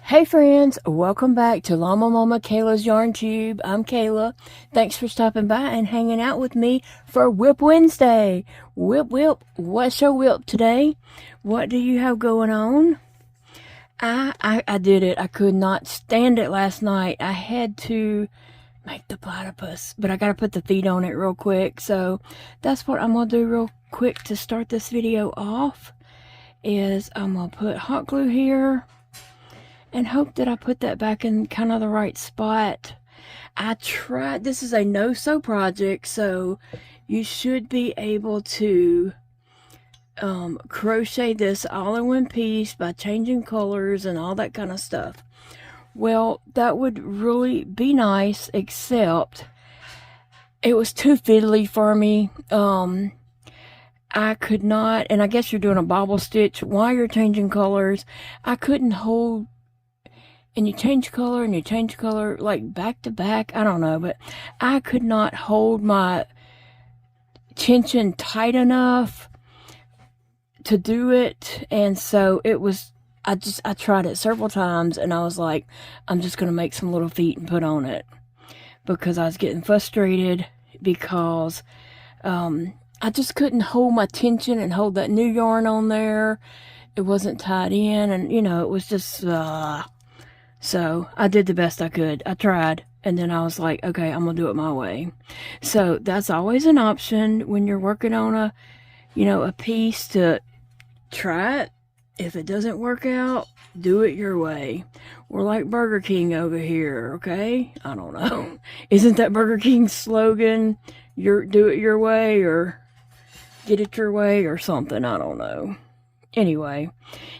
Hey friends, welcome back to Llama Mama Kayla's Yarn Tube. I'm Kayla. Thanks for stopping by and hanging out with me for WIP Wednesday. WIP, WIP, what's your WIP today? What do you have going on? I did it. I could not stand it last night. I had to make the platypus, but I gotta put the feet on it real quick. So that's what I'm gonna do real quick to start this video off. Is I'm gonna put hot glue here and hope that I put that back in kind of the right spot. I tried, this is a no-sew project, so you should be able to crochet this all in one piece by changing colors and all that kind of stuff. Well, that would really be nice, except it was too fiddly for me. I could not, and I guess you're doing a bobble stitch while you're changing colors. I couldn't hold, and you change color and you change color like back to back. I don't know, but I could not hold my tension tight enough to do it. And so it was, I tried it several times and I was like, I'm just going to make some little feet and put on it, because I was getting frustrated because I just couldn't hold my tension and hold that new yarn on there. It wasn't tied in, and you know, it was just so I did the best I could. I tried, and then I was like, okay, I'm gonna do it my way. So that's always an option when you're working on a, you know, a piece, to try it. If it doesn't work out, do it your way. We're like Burger King over here, okay? I don't know. Isn't that Burger King's slogan? Do it your way, or get it your way, or something. I don't know. Anyway,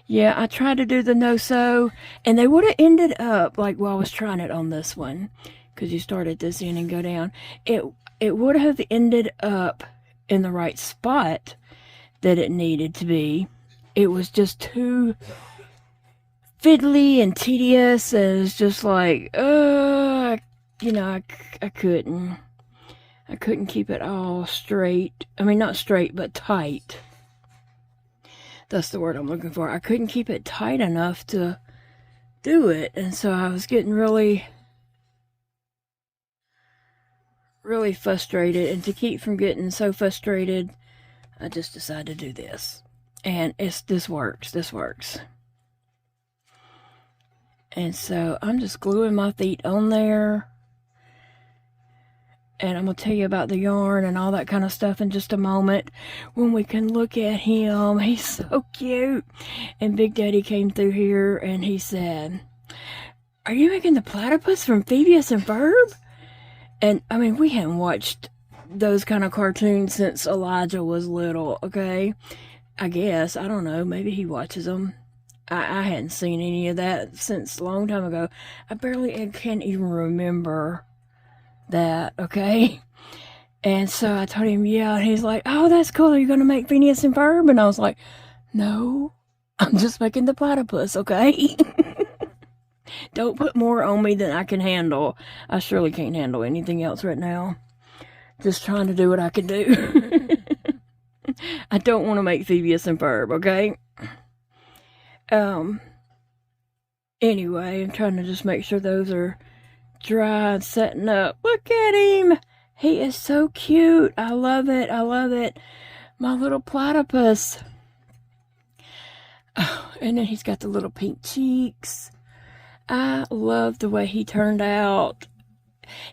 yeah, I tried to do the no-sew, and they would have ended up, like, while I was trying it on this one, because you start at this end and go down, it would have ended up in the right spot that it needed to be. It was just too fiddly and tedious, and it's just like, you know, I couldn't keep it all straight. I mean, not straight, but tight. That's the word I'm looking for. I couldn't keep it tight enough to do it. And so I was getting really, really frustrated. And to keep from getting so frustrated, I just decided to do this. And this works. This works. And so I'm just gluing my feet on there. And I'm going to tell you about the yarn and all that kind of stuff in just a moment when we can look at him. He's so cute. And Big Daddy came through here and he said, "Are you making the platypus from Phineas and Ferb?" And I mean, we hadn't watched those kind of cartoons since Elijah was little, okay? I guess. I don't know. Maybe he watches them. I hadn't seen any of that since a long time ago. I can't even remember that, okay? And so I told him, yeah, and he's like, "Oh, that's cool. Are you going to make Phineas and Ferb?" And I was like, "No, I'm just making the platypus, okay?" Don't put more on me than I can handle. I surely can't handle anything else right now. Just trying to do what I can do. I don't want to make Phineas and Ferb, okay? Anyway, I'm trying to just make sure those are dry and setting up. Look at him. He is so cute. I love it. I love it. My little platypus. Oh, and then he's got the little pink cheeks. I love the way he turned out.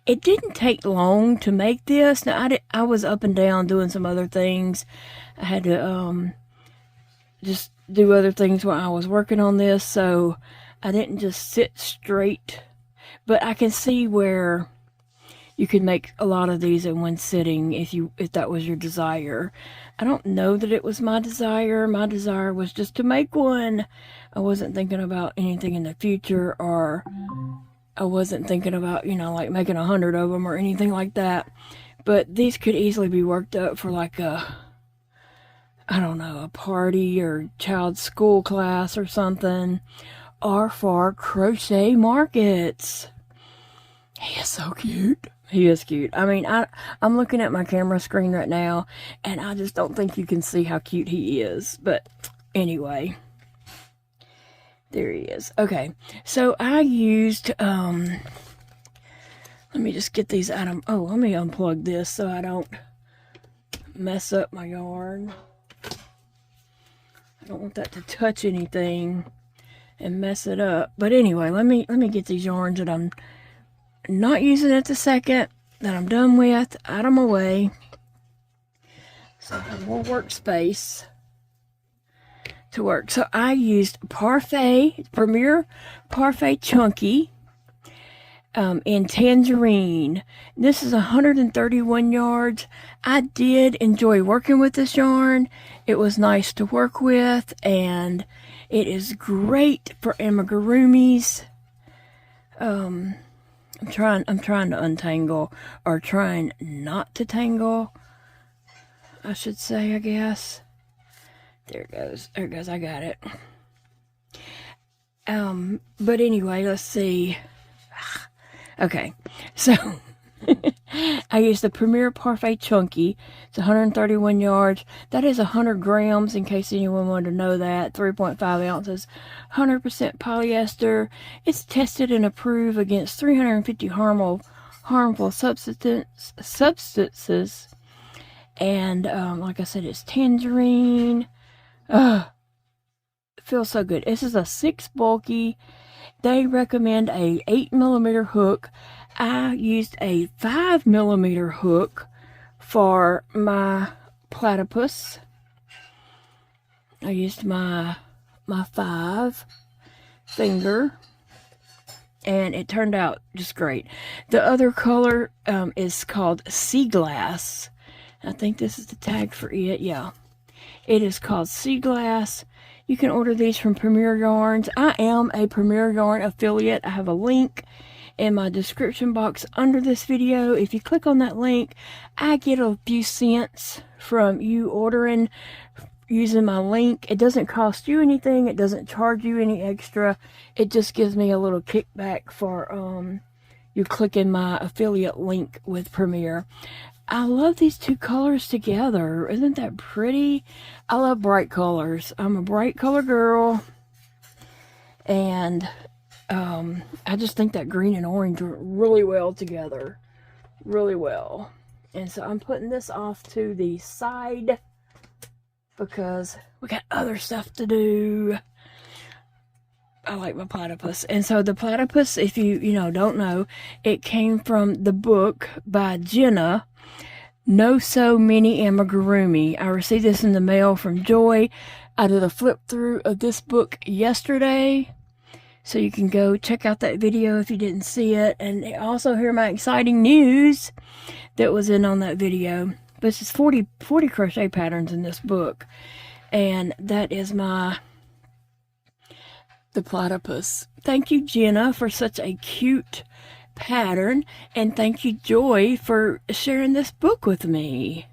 It didn't take long to make this. Now, I was up and down doing some other things. I had to just do other things while I was working on this, so I didn't just sit straight. But I can see where you could make a lot of these in one sitting if that was your desire. I don't know that it was my desire. My desire was just to make one. I wasn't thinking about anything in the future, or I wasn't thinking about, you know, like making 100 of them or anything like that. But these could easily be worked up for like a, I don't know, a party or child's school class or something, or for crochet markets. He is so cute. He is cute. I mean, I'm looking at my camera screen right now, and I just don't think you can see how cute he is. But anyway, There he is. Okay, so I used, let me just get these out of, oh, let me unplug this so I don't mess up my yarn. I don't want that to touch anything and mess it up. But anyway, let me get these yarns that I'm not using at the second, that I'm done with, out of my way. So I have more workspace to work. So I used Premier Parfait Chunky in Tangerine. This is 131 yards. I did enjoy working with this yarn. It was nice to work with, and it is great for amigurumis. I'm trying to untangle, or trying not to tangle, I should say, I guess. There it goes. There it goes. I got it. But anyway, let's see. Okay, so I used the Premier Parfait Chunky. It's 131 yards. That is 100 grams, in case anyone wanted to know that. 3.5 ounces. 100% polyester. It's tested and approved against 350 harmful substances. And like I said, it's tangerine. It feels so good. This is a 6 bulky. They recommend a 8mm hook. I used a 5mm hook for my platypus. I used my 5 finger, and it turned out just great. The other color is called Sea Glass. I think this is the tag for it. Yeah, it is called Sea Glass. You can order these from Premier Yarns. I am a Premier Yarn affiliate. I have a link in my description box under this video. If you click on that link, I get a few cents from you ordering using my link. It doesn't cost you anything. It doesn't charge you any extra. It just gives me a little kickback for you clicking my affiliate link with Premier. I love these two colors together. Isn't that pretty? I love bright colors. I'm a bright color girl. And I just think that green and orange are really well together. Really well. And so I'm putting this off to the side because we got other stuff to do. I like my platypus. And so the platypus, if you don't know, it came from the book by Jenna, No So Many Amigurumi. I received this in the mail from Joy. I did a flip through of this book yesterday, so you can go check out that video if you didn't see it, and also hear my exciting news that was in on that video. But it's just 40 crochet patterns in this book, and that is the platypus. Thank you, Jenna, for such a cute pattern, and thank you, Joy, for sharing this book with me.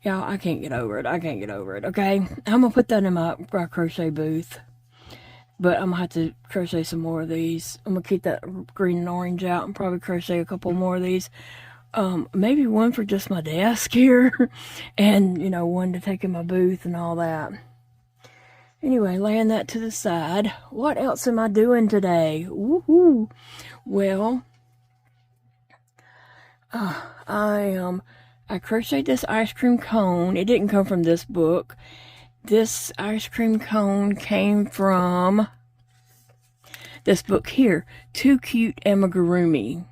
Y'all, I can't get over it. I can't get over it, okay? I'm going to put that in my crochet booth, but I'm going to have to crochet some more of these. I'm going to keep that green and orange out and probably crochet a couple more of these. Maybe one for just my desk here, and, one to take in my booth and all that. Anyway, laying that to the side. What else am I doing today? Woohoo! Well, I crocheted this ice cream cone. It didn't come from this book. This ice cream cone came from this book here, Too Cute Amigurumi.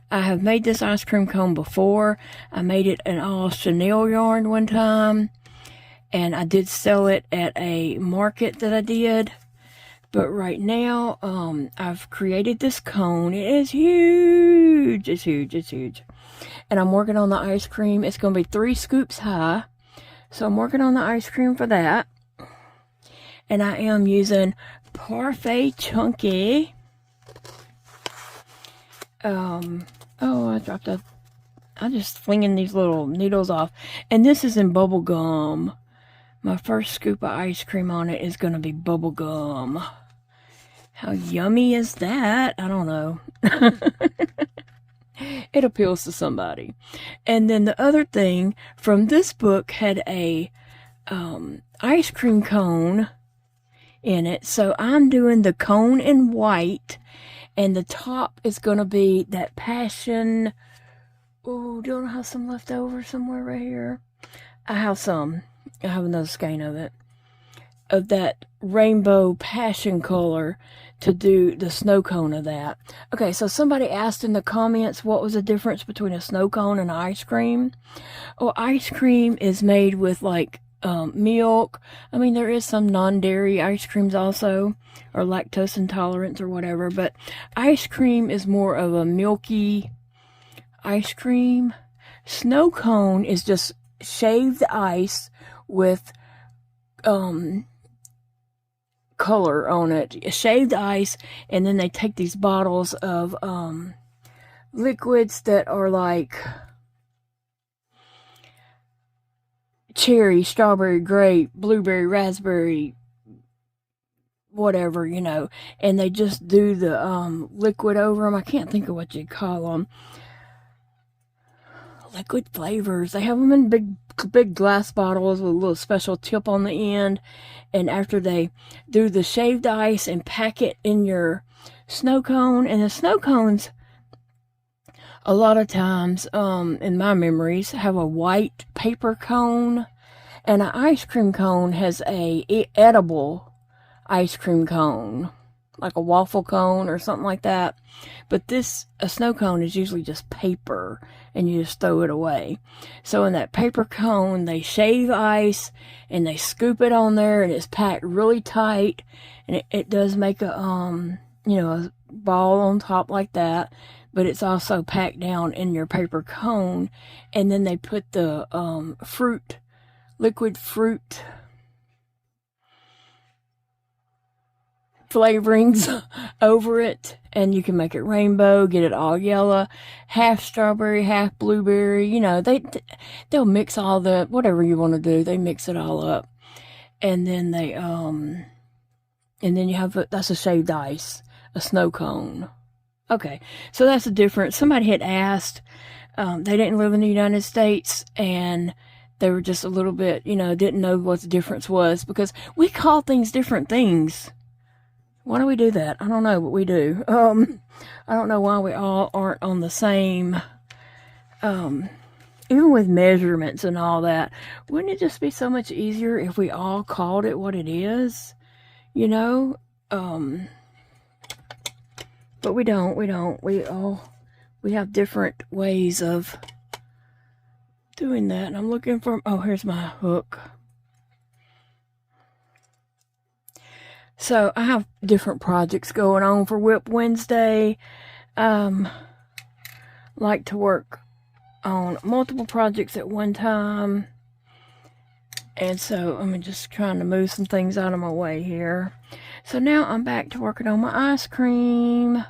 I have made this ice cream cone before. I made it in all chenille yarn one time, and I did sell it at a market that I did. But right now, I've created this cone. It is huge. It's huge. It's huge. And I'm working on the ice cream. It's going to be 3 scoops high. So I'm working on the ice cream for that. And I am using Parfait Chunky. Oh, I dropped I'm just flinging these little needles off. And this is in bubble gum. My first scoop of ice cream on it is going to be bubble gum. How yummy is that? I don't know. It appeals to somebody. And then the other thing from this book had a ice cream cone in it. So I'm doing the cone in white, and the top is going to be that passion. Oh, do I have some left over somewhere right here? I have some. I have another skein of it. Of that rainbow passion color to do the snow cone of that. Okay, so somebody asked in the comments what was the difference between a snow cone and ice cream. Oh, ice cream is made with like milk. I mean, there is some non-dairy ice creams also, or lactose intolerance or whatever, but ice cream is more of a milky ice cream. Snow cone is just shaved ice with color on it, shaved ice, and then they take these bottles of liquids that are like cherry, strawberry, grape, blueberry, raspberry, whatever, you know, and they just do the liquid over them. I can't think of what you call them. Liquid flavors. They have them in big glass bottles with a little special tip on the end, and after they do the shaved ice and pack it in your snow cone, and the snow cones a lot of times in my memories have a white paper cone, and an ice cream cone has a edible ice cream cone, like a waffle cone or something like that. But a snow cone is usually just paper, and you just throw it away. So in that paper cone, they shave ice and they scoop it on there, and it's packed really tight, and it does make a you know, a ball on top like that, but it's also packed down in your paper cone. And then they put the liquid fruit flavorings over it, and you can make it rainbow, get it all yellow, half strawberry, half blueberry. You know, they'll mix all the whatever you want to do. They mix it all up, and then they and then you have that's a shaved ice, a snow cone. Okay, so that's the difference. Somebody had asked. They didn't live in the United States, and they were just a little bit, you know, didn't know what the difference was, because we call things different things. Why do we do that? I don't know, but we do. I don't know why we all aren't on the same, even with measurements and all that. Wouldn't it just be so much easier if we all called it what it is? You know? But we don't. We have different ways of doing that. And I'm looking for, oh, here's my hook. So I have different projects going on for WIP Wednesday. Like to work on multiple projects at one time. And so I'm just trying to move some things out of my way here. So now I'm back to working on my ice cream.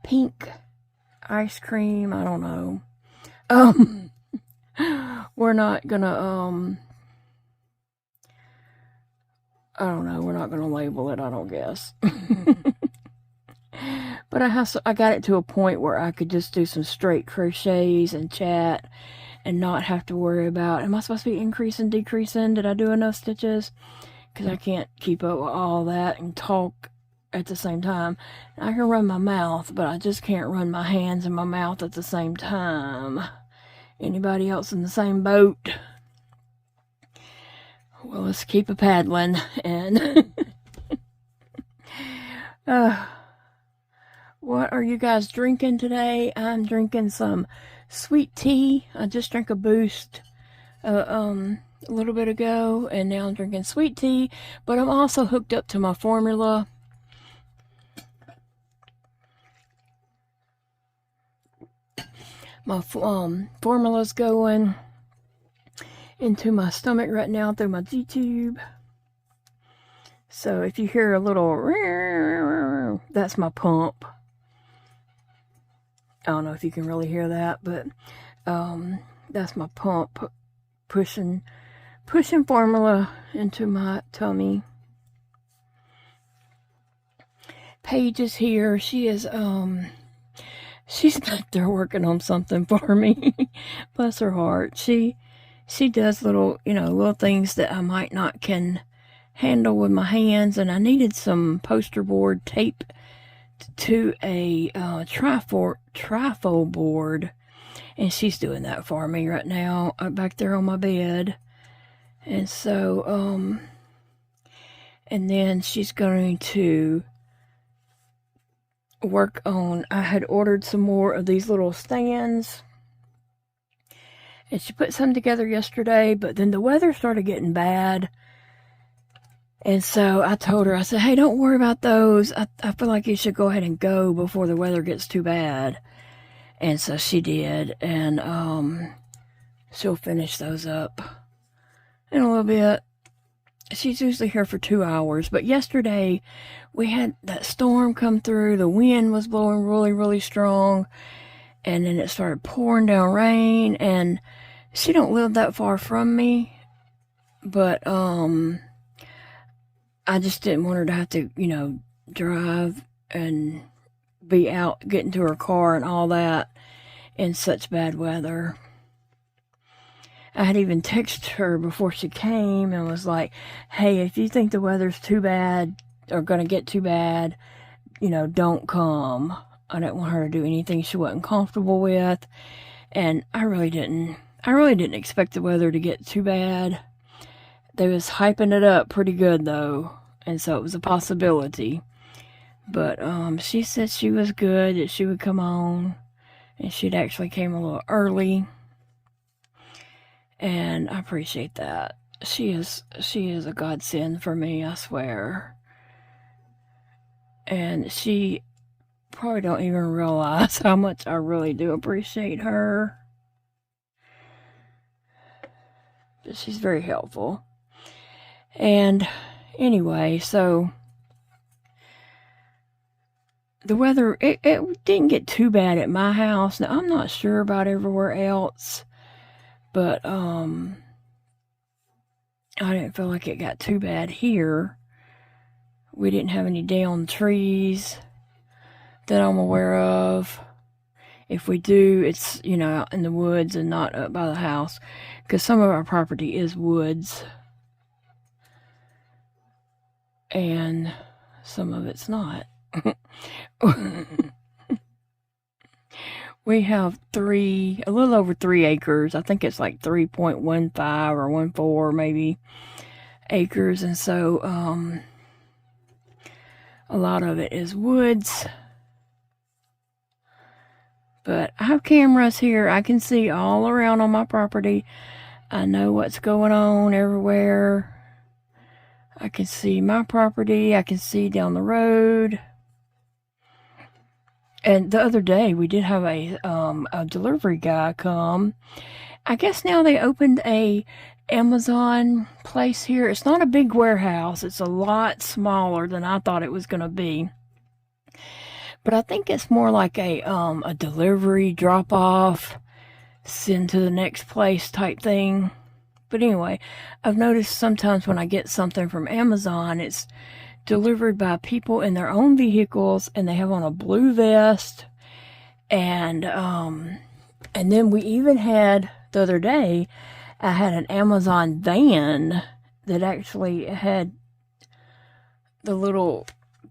Pink ice cream. I don't know. We're not gonna, I don't know, we're not going to label it, I don't guess. But I got it to a point where I could just do some straight crochets and chat and not have to worry about, am I supposed to be increasing, decreasing? Did I do enough stitches? Because I can't keep up with all that and talk at the same time. I can run my mouth, but I just can't run my hands and my mouth at the same time. Anybody else in the same boat? Well, let's keep a paddling. And what are you guys drinking today? I'm drinking some sweet tea. I just drank a Boost a little bit ago, and now I'm drinking sweet tea. But I'm also hooked up to my formula. My formula's going into my stomach right now through my G-tube. So if you hear a little, that's my pump. I don't know if you can really hear that, but that's my pump pushing formula into my tummy. Paige is here. She is she's back there working on something for me. Bless her heart. She does little, you know, little things that I might not can handle with my hands, and I needed some poster board tape to a trifold board, and she's doing that for me right now back there on my bed. And so and then she's going to work on, I had ordered some more of these little stands, and she put some together yesterday, but then the weather started getting bad. And so I told her, I said, hey, don't worry about those. I feel like you should go ahead and go before the weather gets too bad. And so she did. And she'll finish those up in a little bit. She's usually here for 2 hours. But yesterday, we had that storm come through. The wind was blowing really, really strong. And then it started pouring down rain. And she don't live that far from me. But, I just didn't want her to have to, you know, drive and be out, get into her car and all that in such bad weather. I had even texted her before she came and was like, hey, if you think the weather's too bad or going to get too bad, you know, don't come. I didn't want her to do anything she wasn't comfortable with. And I really didn't expect the weather to get too bad. They was hyping it up pretty good though, and so it was a possibility. But she said she was good, that she would come on, and she'd actually came a little early, and I appreciate that. She is a godsend for me, I swear. And she probably don't even realize how much I really do appreciate her. But she's very helpful. And anyway, so the weather, it didn't get too bad at my house. Now, I'm not sure about everywhere else, but I didn't feel like it got too bad here. We didn't have any downed trees that I'm aware of. If we do, it's, you know, out in the woods and not up by the house, because some of our property is woods. And some of it's not. We have a little over 3 acres. I think it's like 3.15 or 14 maybe acres. And so a lot of it is woods. But I have cameras here. I can see all around on my property. I know what's going on everywhere. I can see my property. I can see down the road. And the other day, we did have a delivery guy come. I guess now they opened a Amazon place here. It's not a big warehouse. It's a lot smaller than I thought it was going to be. But I think it's more like a delivery, drop-off, send to the next place type thing. But anyway, I've noticed sometimes when I get something from Amazon, it's delivered by people in their own vehicles, and they have on a blue vest. And then we even had, the other day, I had an Amazon van that actually had the little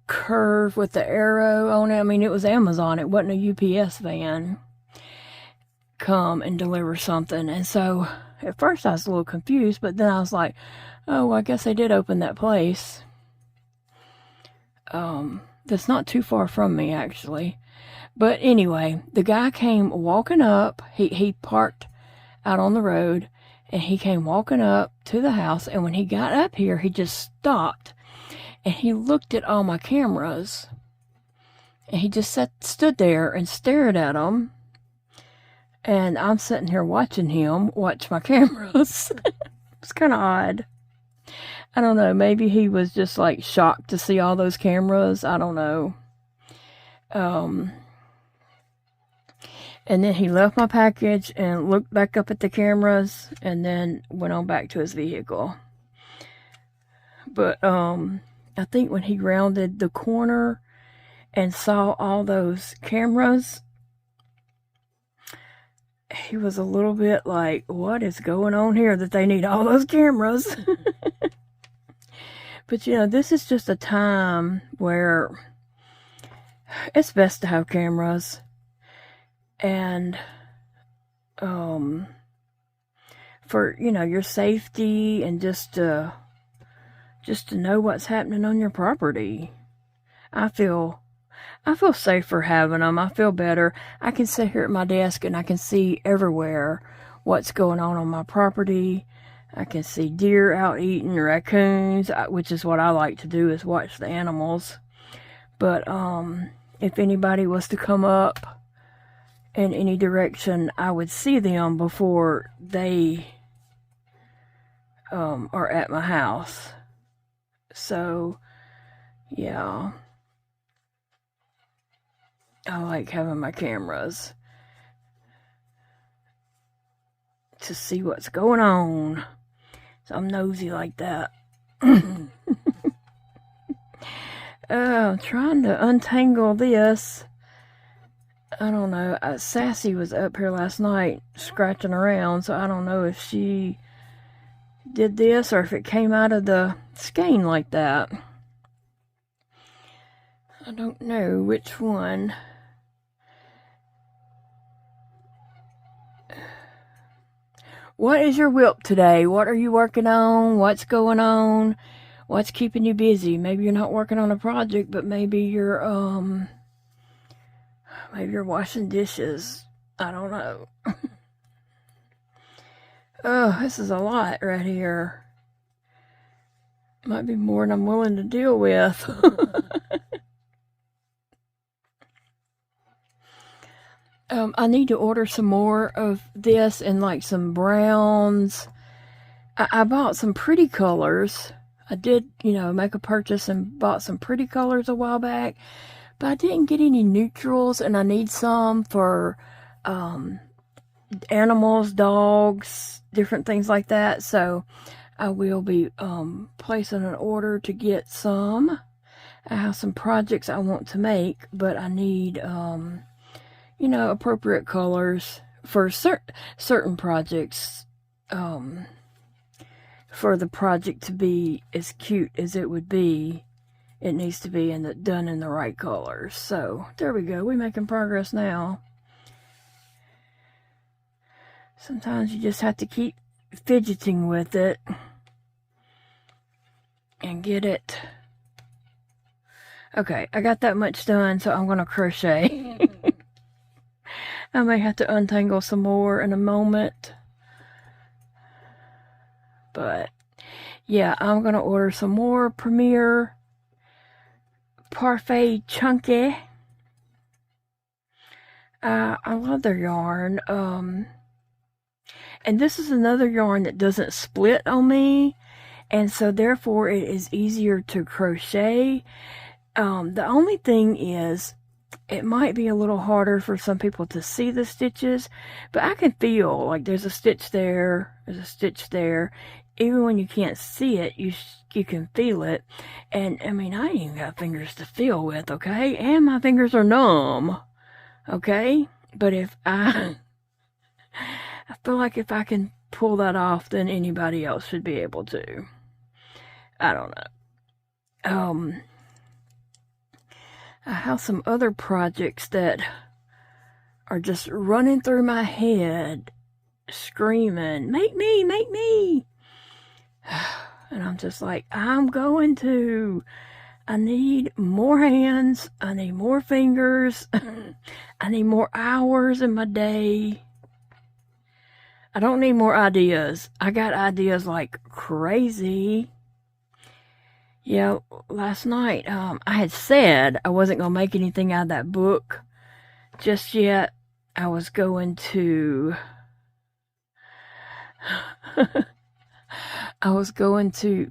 curve with the arrow on it. I mean, it was Amazon. It wasn't a UPS van. Come and deliver something. And so at first I was a little confused, but then I was like, oh, I guess they did open that place. That's not too far from me, actually. But anyway, the guy came walking up. He parked out on the road, and he came walking up to the house. And when he got up here, he just stopped, and he looked at all my cameras. And he just stood there and stared at them. And I'm sitting here watching him watch my cameras. It's kind of odd. I don't know. Maybe he was just like shocked to see all those cameras. I don't know. And then he left my package and looked back up at the cameras and then went on back to his vehicle. But I think when he rounded the corner and saw all those cameras, he was a little bit like, what is going on here that they need all those cameras? But you know, this is just a time where it's best to have cameras. And for, you know, your safety, and just to know what's happening on your property. I feel safer having them. I feel better. I can sit here at my desk and I can see everywhere what's going on my property. I can see deer out eating, raccoons, which is what I like to do, is watch the animals. But if anybody was to come up in any direction, I would see them before they are at my house. So, yeah. I like having my cameras to see what's going on. So I'm nosy like that. I'm trying to untangle this. I don't know. Sassy was up here last night scratching around, so I don't know if she did this or if it came out of the skein like that. I don't know which one. What is your WIP today? What are you working on? What's going on? What's keeping you busy? Maybe you're not working on a project, but maybe you're washing dishes. I don't know. Oh, this is a lot right here. Might be more than I'm willing to deal with. I need to order some more of this in like some browns. I bought some pretty colors. I did, you know, make a purchase and bought some pretty colors a while back, but I didn't get any neutrals, and I need some for animals, dogs, different things like that. So I will be placing an order to get some. I have some projects I want to make, but I need you know, appropriate colors for certain projects, for the project to be as cute as it would be. It needs to be done in the right colors. So there we go. We're making progress now. Sometimes you just have to keep fidgeting with it and get it. Okay, I got that much done, so I'm going to crochet. I may have to untangle some more in a moment. But, yeah, I'm going to order some more Premier Parfait Chunky. I love their yarn. And this is another yarn that doesn't split on me. And so, therefore, it is easier to crochet. The only thing is, it might be a little harder for some people to see the stitches, but I can feel like there's a stitch there, there's a stitch there. Even when you can't see it, you can feel it. And I mean, I ain't even got fingers to feel with, okay? And my fingers are numb, okay? But if I feel like if I can pull that off, then anybody else should be able to. I don't know. I have some other projects that are just running through my head, screaming, make me, make me. And I'm just like, I need more hands. I need more fingers. I need more hours in my day. I don't need more ideas. I got ideas like crazy. Yeah, last night, I had said I wasn't going to make anything out of that book just yet. I was going to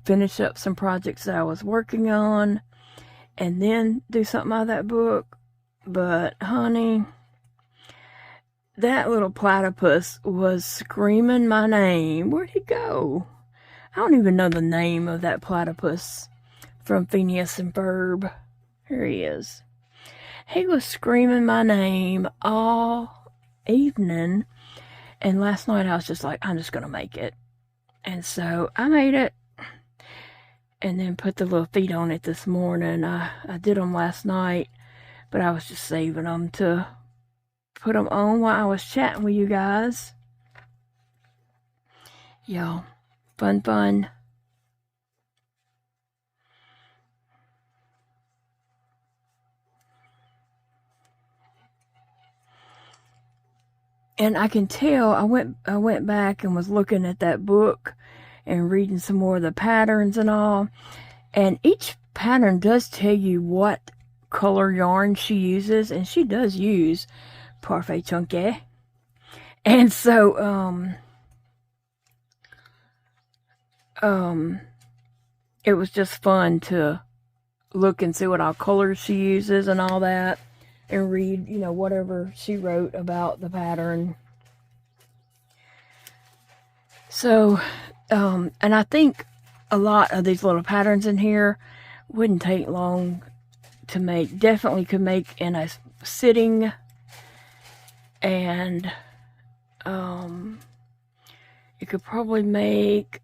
finish up some projects that I was working on and then do something out of that book. But, honey, that little platypus was screaming my name. Where'd he go? I don't even know the name of that platypus from Phineas and Ferb. Here he is. He was screaming my name all evening. And last night I was just like, I'm just going to make it. And so I made it. and then put the little feet on it this morning. I did them last night, but I was just saving them to put them on while I was chatting with you guys. Y'all, fun. And I can tell, I went back and was looking at that book and reading some more of the patterns and all. And each pattern does tell you what color yarn she uses. And she does use Parfait Chunky. And so, it was just fun to look and see what all colors she uses and all that. And read, you know, whatever she wrote about the pattern. So, and I think a lot of these little patterns in here wouldn't take long to make. Definitely could make in a sitting. And, you could probably make,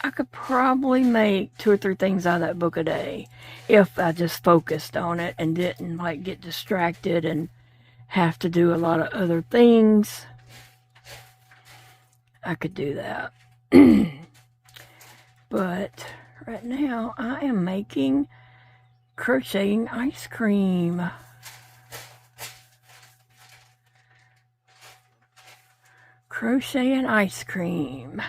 I could probably make 2 or 3 things out of that book a day if I just focused on it and didn't like get distracted and have to do a lot of other things. I could do that. But right now I am making crocheting ice cream. Crocheting ice cream.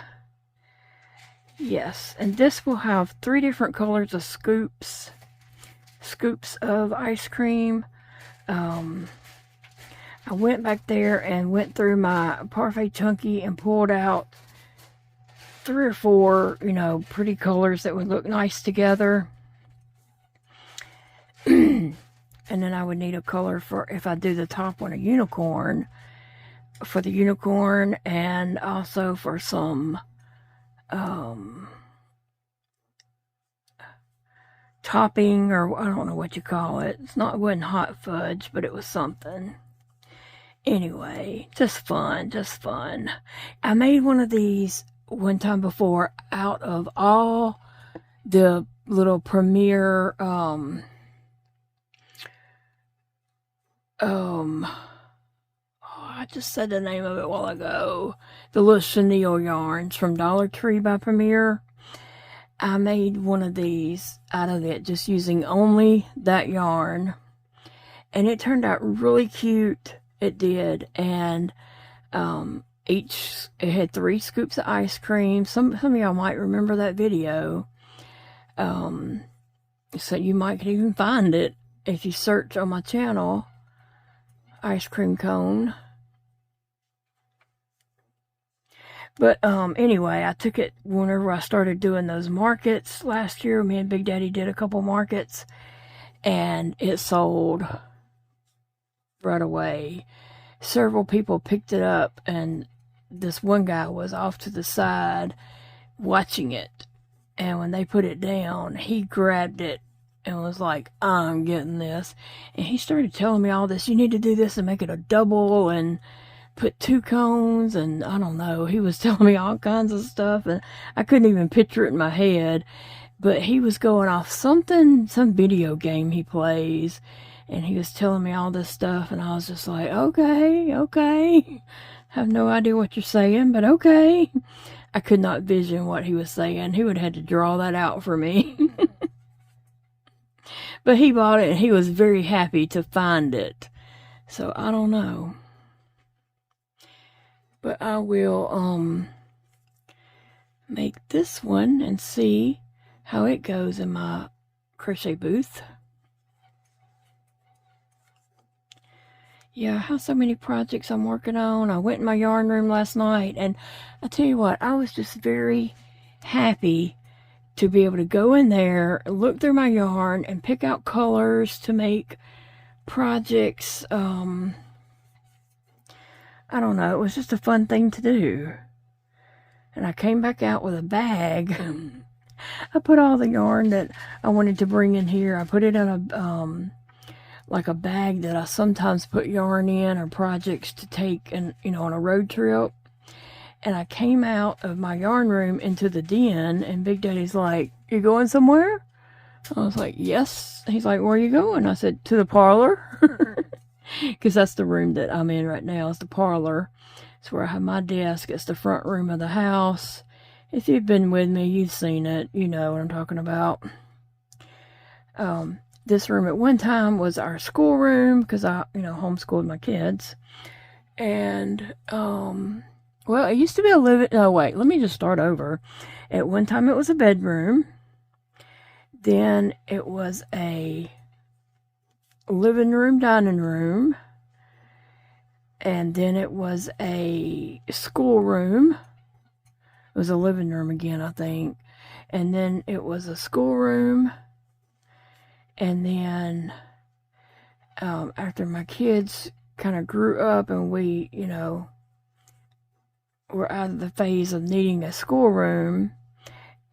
Yes, and this will have 3 different colors of scoops of ice cream. I went back there and went through my Parfait Chunky and pulled out 3 or 4, you know, pretty colors that would look nice together. And then I would need a color for, if I do the top one, a unicorn, for the unicorn, and also for some topping, or I don't know what you call it. It wasn't hot fudge, but it was something. Anyway, just fun. I made one of these one time before out of all the little Premier I just said the name of it a while ago. The little chenille yarns from Dollar Tree by Premier. I made one of these out of it just using only that yarn. And it turned out really cute. It did. And it had 3 scoops of ice cream. Some of y'all might remember that video. So you might even find it if you search on my channel. Ice cream cone. But anyway, I took it whenever I started doing those markets last year. Me and Big Daddy did a couple markets, and it sold right away. Several people picked it up, and this one guy was off to the side watching it. And when they put it down, he grabbed it and was like, I'm getting this. And he started telling me all this. You need to do this and make it a double and put 2 cones, and I don't know. He was telling me all kinds of stuff, and I couldn't even picture it in my head. But he was going off some video game he plays, and he was telling me all this stuff, and I was just like, okay. I have no idea what you're saying, but okay. I could not vision what he was saying. He would have had to draw that out for me. But he bought it, and he was very happy to find it. So I don't know. But I will make this one and see how it goes in my crochet booth. Yeah, I have so many projects I'm working on. I went in my yarn room last night, and I tell you what, I was just very happy to be able to go in there, look through my yarn, and pick out colors to make projects. I don't know, it was just a fun thing to do. And I came back out with a bag. I put all the yarn that I wanted to bring in here. I put it in a like a bag that I sometimes put yarn in, or projects to take and on a road trip. And I came out of my yarn room into the den, and Big Daddy's like, "You going somewhere?" I was like, "Yes." He's like, "Where are you going?" I said, "To the parlor." Because that's the room that I'm in right now, is the parlor. It's where I have my desk. It's the front room of the house. If you've been with me, you've seen it. You know what I'm talking about. This room at one time was our schoolroom, because I, homeschooled my kids. And, well, it used to be a living... Oh, wait, let me just start over. At one time, it was a bedroom. Then it was a living room, dining room. And then it was a schoolroom. It was a living room again, I think. And then it was a schoolroom. And then after my kids kind of grew up and we, were out of the phase of needing a schoolroom,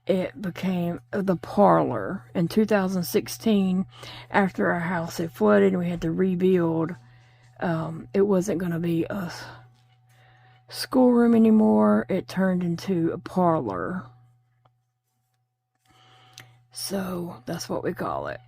it became the parlor. In 2016, after our house had flooded and we had to rebuild, it wasn't going to be a schoolroom anymore. It turned into a parlor. So that's what we call it.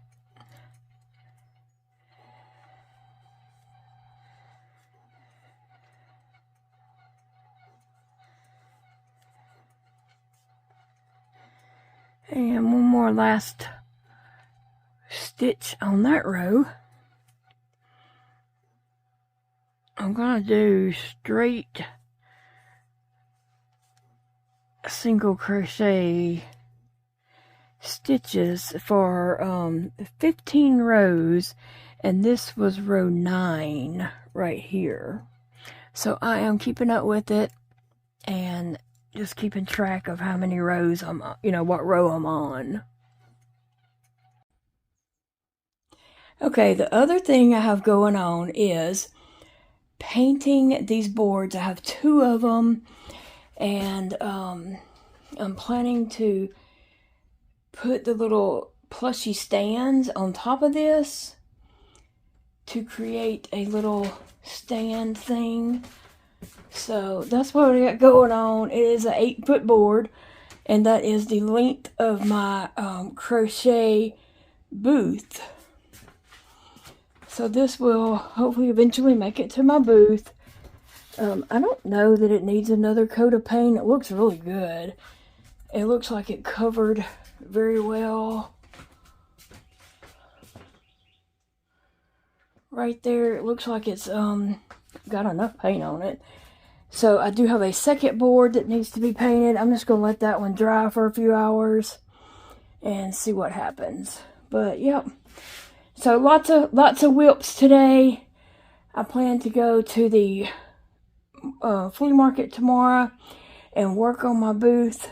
And one more last stitch on that row. I'm going to do straight single crochet stitches for 15 rows, and this was row 9 right here. So I am keeping up with it and just keeping track of how many rows I'm, what row I'm on. Okay, the other thing I have going on is painting these boards. I have 2 of them, and I'm planning to put the little plushy stands on top of this to create a little stand thing. So that's what I got going on. It is an 8-foot board, and that is the length of my crochet booth. So this will hopefully eventually make it to my booth. I don't know that it needs another coat of paint. It looks really good. It looks like it covered very well. Right there, it looks like it's got enough paint on it. So I do have a second board that needs to be painted. I'm just going to let that one dry for a few hours and see what happens. But yep. So lots of WIPs today. I plan to go to the flea market tomorrow and work on my booth.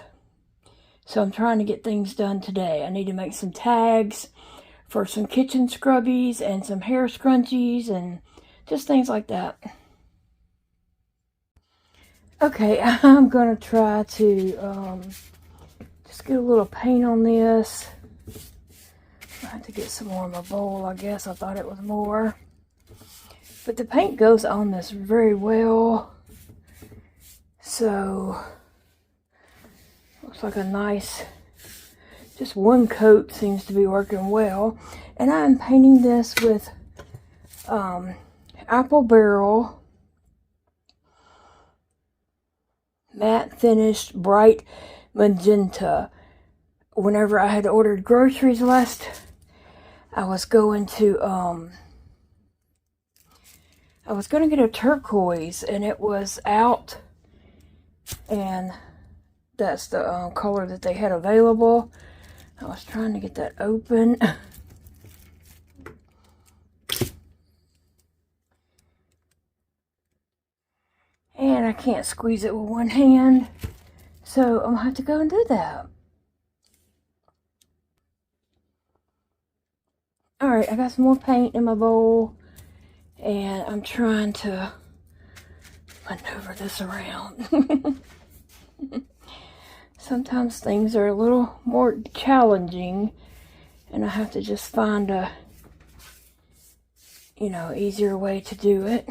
So I'm trying to get things done today. I need to make some tags for some kitchen scrubbies and some hair scrunchies and just things like that. Okay, I'm going to try to just get a little paint on this. I have to get some more in my bowl, I guess. I thought it was more. But the paint goes on this very well. So, looks like a nice, just one coat seems to be working well. And I'm painting this with Apple Barrel matte finished bright magenta. Whenever I had ordered groceries last, I was going to get a turquoise, and it was out, and that's the color that they had available. I was trying to get that open. And I can't squeeze it with one hand, so I'm going to have to go and do that. Alright, I got some more paint in my bowl, and I'm trying to maneuver this around. Sometimes things are a little more challenging, and I have to just find a, easier way to do it.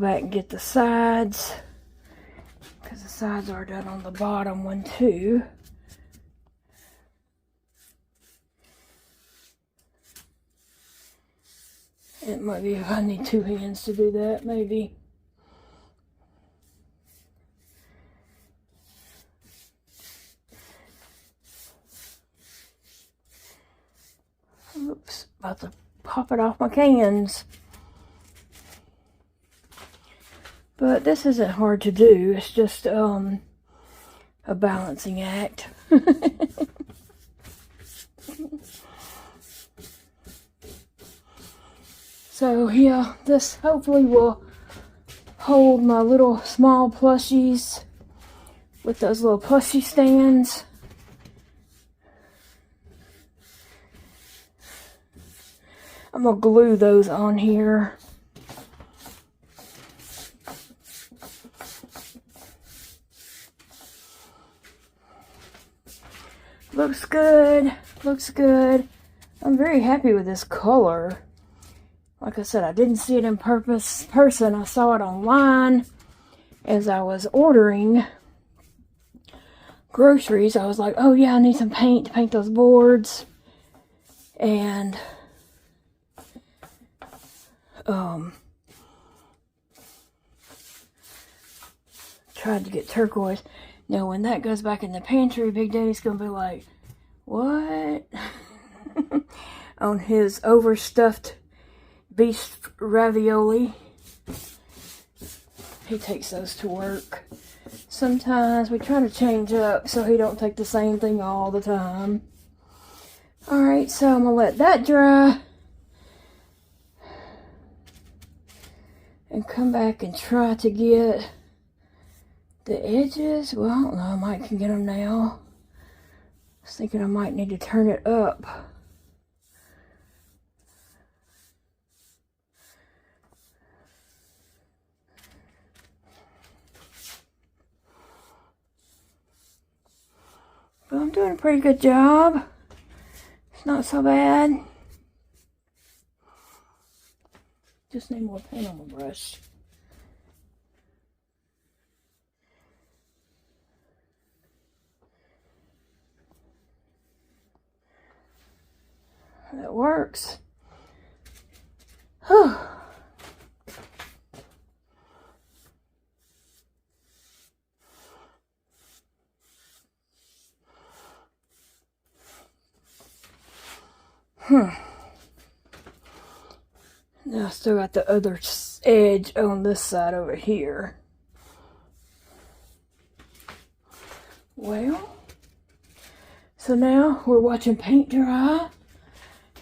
back and get the sides, because the sides are done on the bottom one too. It might be if I need 2 hands to do that, maybe. Oops, about to pop it off my cans. But this isn't hard to do. It's just a balancing act. So yeah, this hopefully will hold my little small plushies with those little plushie stands. I'm gonna glue those on here. Looks good, looks good. I'm very happy with this color. Like I said, I didn't see it in person. I saw it online as I was ordering groceries. I was like, oh yeah, I need some paint to paint those boards. And tried to get turquoise. Now when that goes back in the pantry, Big Daddy's gonna be like, what? On his overstuffed beef ravioli. He takes those to work. Sometimes we try to change up so he don't take the same thing all the time. Alright, so I'm gonna let that dry and come back and try to get the edges. Well, I don't know, I might can get them now. I was thinking I might need to turn it up. But I'm doing a pretty good job. It's not so bad. Just need more paint on my brush. That works. Whew. Now I still got the other edge on this side over here. Well, so now we're watching paint dry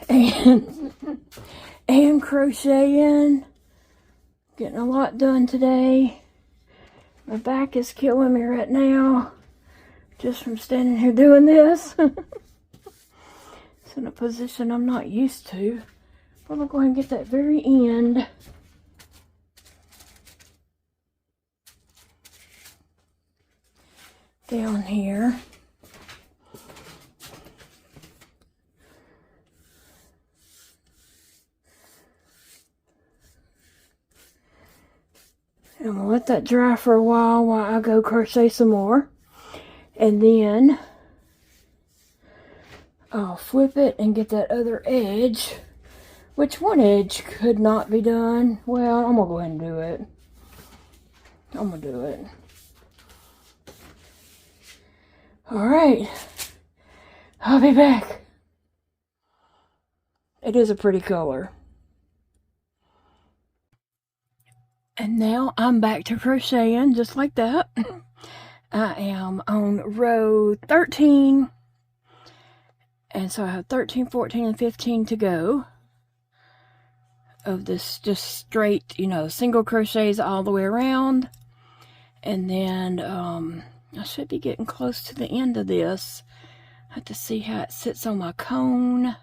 and crocheting. Getting a lot done today. My back is killing me right now just from standing here doing this. It's in a position I'm not used to. But I'm going to go ahead and get that very end. Down here. And I'm going to let that dry for a while I go crochet some more. And then I'll flip it and get that other edge. Which one edge could not be done? Well, I'm going to go ahead and do it. I'm going to do it. Alright. I'll be back. It is a pretty color. And now I'm back to crocheting just like that. I am on row 13. And so I have 13, 14, and 15 to go. Of this just straight, you know, single crochets all the way around. And then I should be getting close to the end of this. I have to see how it sits on my cone.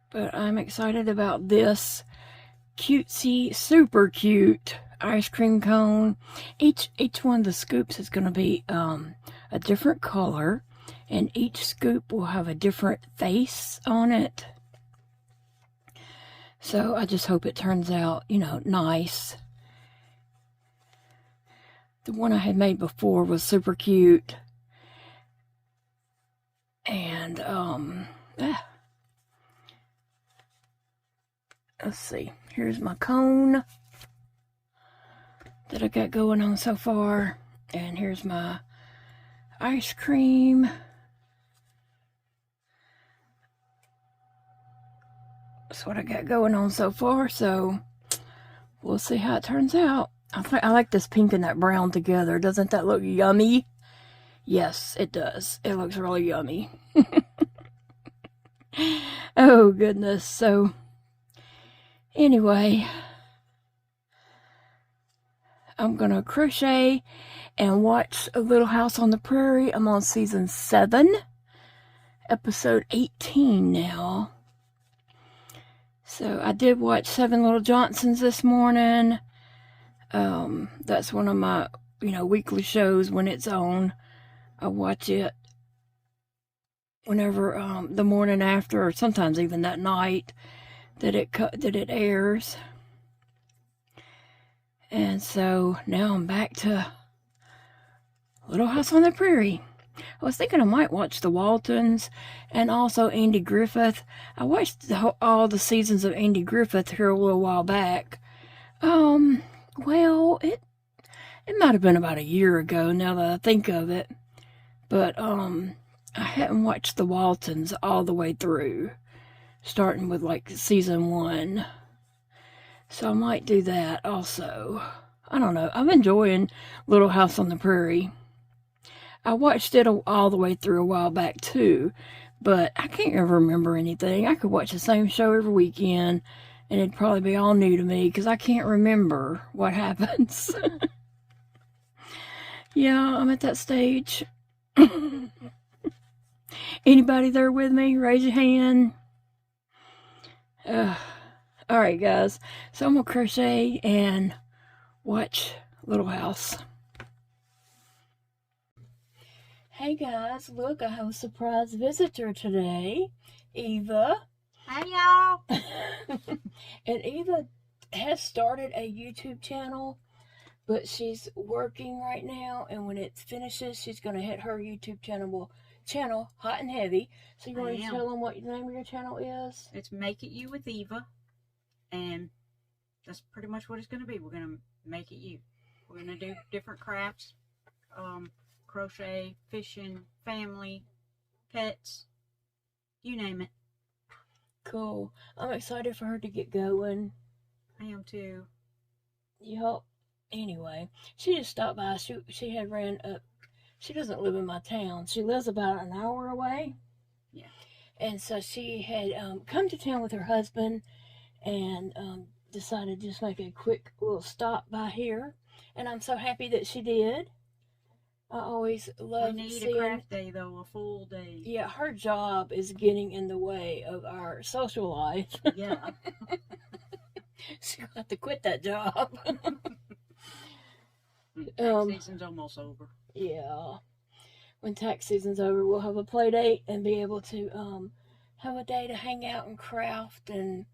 But I'm excited about this cutesy, super cute ice cream cone. Each one of the scoops is going to be a different color. And each scoop will have a different face on it. So I just hope it turns out, you know, nice. The one I had made before was super cute. And, let's see. Here's my cone that I got going on so far. And here's my ice cream. That's what I got going on so far, so we'll see how it turns out. I like this pink and that brown together. Doesn't that look yummy? Yes, it does. It looks really yummy. Oh, goodness. So, anyway, I'm going to crochet and watch A Little House on the Prairie. I'm on season 7, episode 18 now. So I did watch 7 Little Johnsons this morning. That's one of my, you know, weekly shows when it's on. I watch it whenever, the morning after, or sometimes even that night that it airs. And so now I'm back to Little House on the Prairie. I was thinking I might watch the Waltons and also Andy Griffith. I watched all the seasons of Andy Griffith here a little while back. Well, it might have been about a year ago now that I think of it. But, I hadn't watched the Waltons all the way through, starting with like season 1. So I might do that also. I don't know. I'm enjoying Little House on the Prairie. I watched it all the way through a while back too, but I can't ever remember anything. I could watch the same show every weekend and it'd probably be all new to me because I can't remember what happens. Yeah, I'm at that stage. Anybody there with me? Raise your hand. Alright guys, so I'm going to crochet and watch Little House. Hey guys, look, I have a surprise visitor today, Eva. Hey y'all. And Eva has started a YouTube channel, but she's working right now, and when it finishes, she's going to hit her YouTube channel hot and heavy. So you want to tell them what the name of your channel is? It's Make It You with Eva, and that's pretty much what it's going to be. We're going to make it you. We're going to do different crafts, crochet, fishing, family, pets, you name it. Cool. I'm excited for her to get going. I am too. Yep. Anyway, she just stopped by. She had ran up. She doesn't live in my town. She lives about an hour away. Yeah. And so she had come to town with her husband and decided to just make a quick little stop by here. And I'm so happy that she did. I always love seeing... We need seeing... a craft day, though, a full day. Yeah, her job is getting in the way of our social life. Yeah. She's going to have to quit that job. Tax season's almost over. Yeah. When tax season's over, we'll have a play date and be able to have a day to hang out and craft and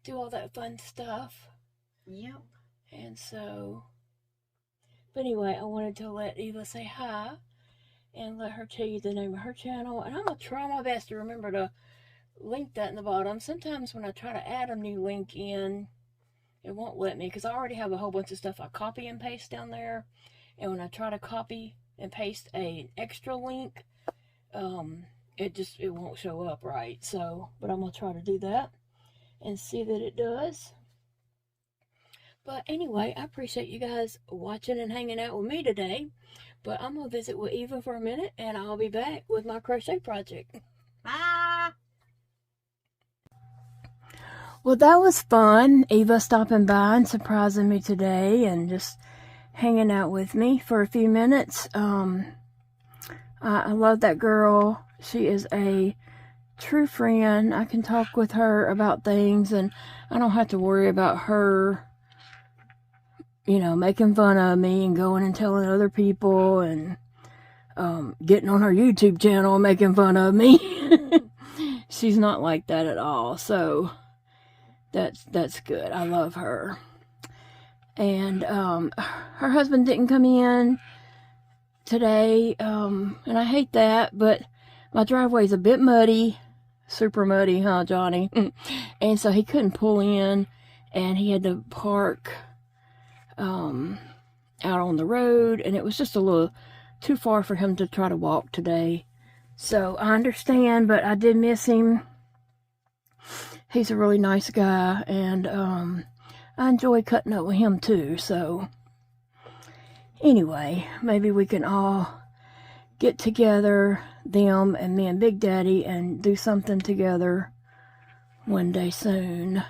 do all that fun stuff. Yep. And so... But anyway, I wanted to let Eva say hi and let her tell you the name of her channel. And I'm going to try my best to remember to link that in the bottom. Sometimes when I try to add a new link in, it won't let me because I already have a whole bunch of stuff I copy and paste down there. And when I try to copy and paste an extra link, it won't show up right. So, but I'm going to try to do that and see that it does. But anyway, I appreciate you guys watching and hanging out with me today. But I'm going to visit with Eva for a minute, and I'll be back with my crochet project. Bye! Well, that was fun. Eva stopping by and surprising me today and just hanging out with me for a few minutes. I love that girl. She is a true friend. I can talk with her about things, and I don't have to worry about her, you know, making fun of me and going and telling other people and getting on her YouTube channel and making fun of me. She's not like that at all. So that's good. I love her. And her husband didn't come in today, and I hate that, but my driveway's a bit muddy, super muddy, huh, Johnny? And so he couldn't pull in, and he had to park out on the road, and it was just a little too far for him to try to walk today. So I understand, but I did miss him. He's a really nice guy, and I enjoy cutting up with him too. So anyway, maybe we can all get together, them and me and Big Daddy, and do something together one day soon.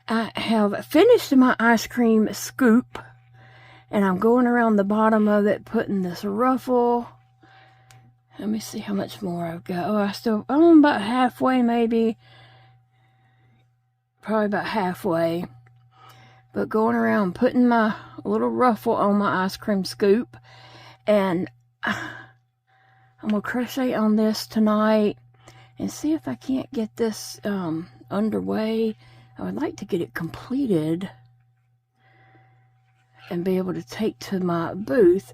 I have finished my ice cream scoop, and I'm going around the bottom of it, putting this ruffle. Let me see how much more I've got. Oh, I'm about halfway, maybe. Probably about halfway. But going around putting my little ruffle on my ice cream scoop. And I'm going to crochet on this tonight and see if I can't get this underway. I would like to get it completed and be able to take to my booth.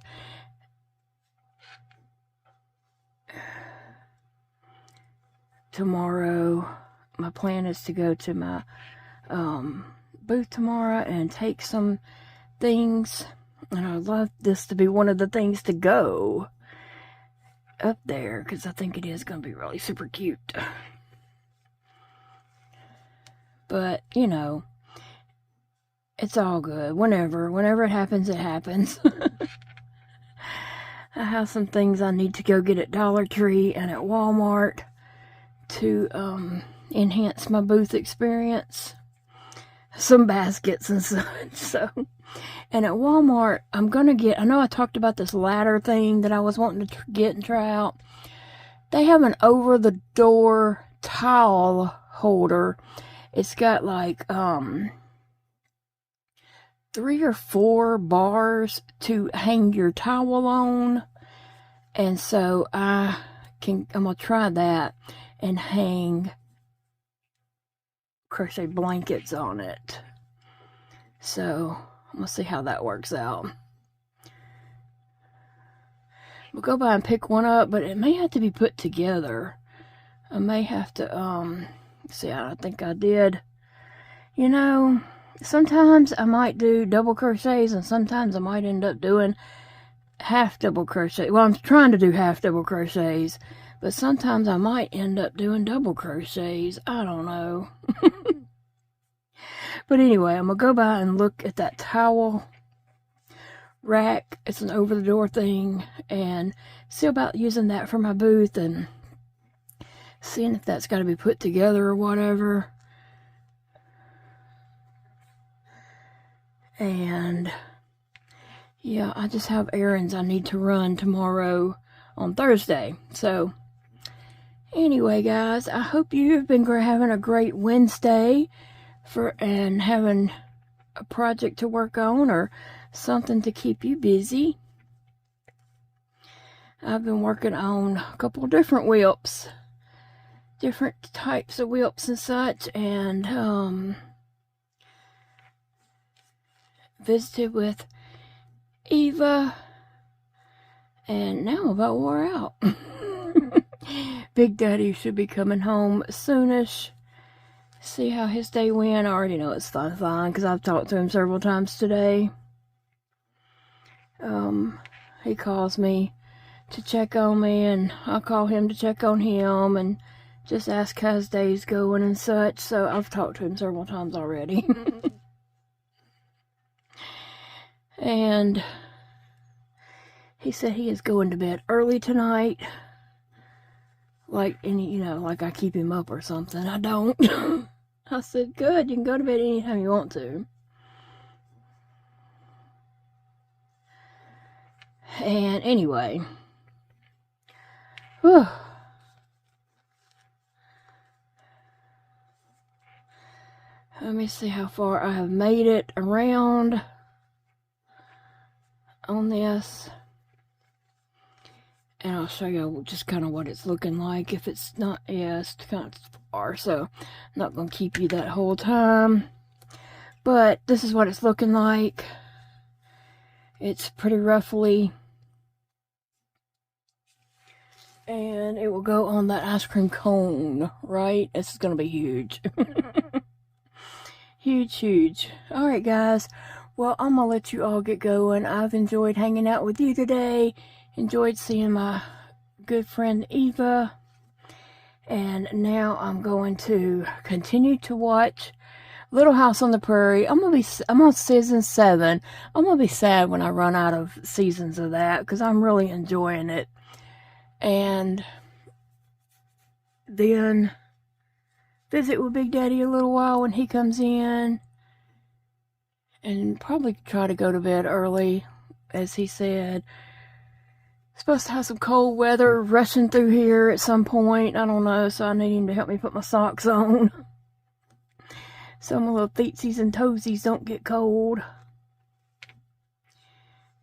Tomorrow, my plan is to go to my booth tomorrow and take some things, and I would love this to be one of the things to go up there, because I think it is going to be really super cute. But, you know, it's all good. Whenever it happens, it happens. I have some things I need to go get at Dollar Tree and at Walmart to enhance my booth experience. Some baskets and such. So, and at Walmart, I'm gonna get, I know I talked about this ladder thing that I was wanting to get and try out. They have an over the door towel holder. It's got like 3 or 4 bars to hang your towel on, and so I'm gonna try that and hang crochet blankets on it. So I'm gonna see how that works out. We'll go by and pick one up, but it may have to be put together. I may have to see, I think I did, you know, sometimes I might do double crochets, and sometimes I might end up doing half double crochet. Well, I'm trying to do half double crochets, but sometimes I might end up doing double crochets. I don't know. But anyway, I'm going to go by and look at that towel rack. It's an over-the-door thing, and see about using that for my booth and seeing if that's got to be put together or whatever. And yeah, I just have errands I need to run tomorrow on Thursday. So anyway, guys, I hope you've been having a great Wednesday and having a project to work on or something to keep you busy. I've been working on a couple of different WIPs, different types of WIPs and such, and visited with Eva, and now I'm about wore out. Big Daddy should be coming home soonish. See how his day went. I already know it's fine because I've talked to him several times today. He calls me to check on me, and I'll call him to check on him and just ask how his day's going and such. So I've talked to him several times already. And he said he is going to bed early tonight. Like, like I keep him up or something. I don't. I said, good, you can go to bed anytime you want to. And anyway. Whew. Let me see how far I have made it around on this, and I'll show you just kind of what it's looking like. If it's not, yeah, it's kind of far, so I'm not going to keep you that whole time. But this is what it's looking like. It's pretty roughly. And it will go on that ice cream cone, right? This is going to be huge. Huge, huge. Alright, guys. Well, I'm going to let you all get going. I've enjoyed hanging out with you today. Enjoyed seeing my good friend Eva. And now I'm going to continue to watch Little House on the Prairie. I'm on season 7. I'm going to be sad when I run out of seasons of that, because I'm really enjoying it. And then visit with Big Daddy a little while when he comes in. And probably try to go to bed early, as he said. Supposed to have some cold weather rushing through here at some point. I don't know, so I need him to help me put my socks on. So my little feetsies and toesies don't get cold.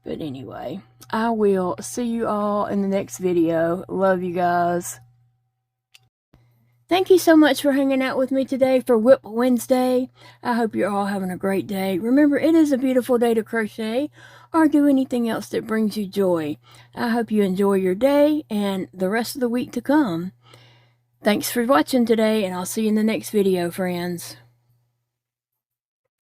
But anyway, I will see you all in the next video. Love you guys. Thank you so much for hanging out with me today for WIP Wednesday. I hope you're all having a great day. Remember, it is a beautiful day to crochet or do anything else that brings you joy. I hope you enjoy your day and the rest of the week to come. Thanks for watching today, and I'll see you in the next video, friends.